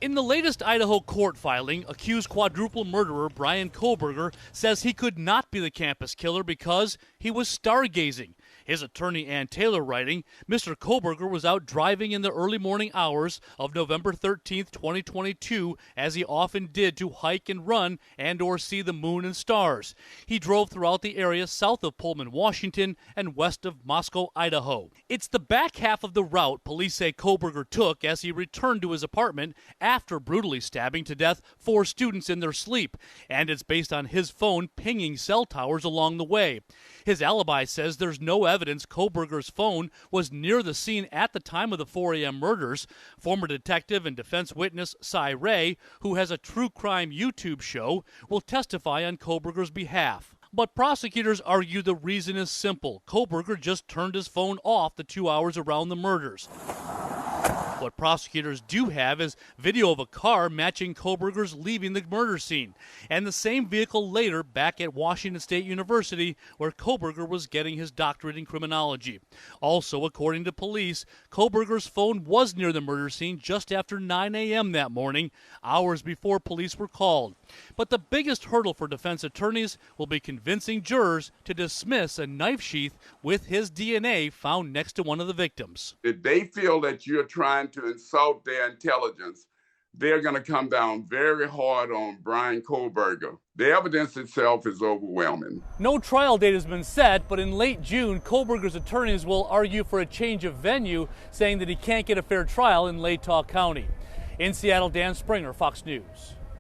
In the latest Idaho court filing, accused quadruple murderer Bryan Kohberger says he could not be the campus killer because he was stargazing. His attorney Ann Taylor writing, Mr. Kohberger was out driving in the early morning hours of November 13, 2022, as he often did to hike and run and or see the moon and stars. He drove throughout the area south of Pullman, Washington, and west of Moscow, Idaho. It's the back half of the route police say Kohberger took as he returned to his apartment after brutally stabbing to death 4 students in their sleep, and it's based on his phone pinging cell towers along the way. His alibi says there's no evidence Kohberger's phone was near the scene at the time of the 4 a.m. murders. Former detective and defense witness Cy Ray, who has a true crime YouTube show, will testify on Kohberger's behalf. But prosecutors argue the reason is simple. Kohberger just turned his phone off the 2 hours around the murders. What prosecutors do have is video of a car matching Kohberger's leaving the murder scene, and the same vehicle later back at Washington State University where Kohberger was getting his doctorate in criminology. Also, according to police, Kohberger's phone was near the murder scene just after 9 a.m. that morning, hours before police were called. But the biggest hurdle for defense attorneys will be convincing jurors to dismiss a knife sheath with his DNA found next to one of the victims. If they feel that you're trying to insult their intelligence, they're going to come down very hard on Bryan Kohberger. The evidence itself is overwhelming. No trial date has been set, but in late June, Kohberger's attorneys will argue for a change of venue, saying that he can't get a fair trial in Latah County. In Seattle, Dan Springer, Fox News.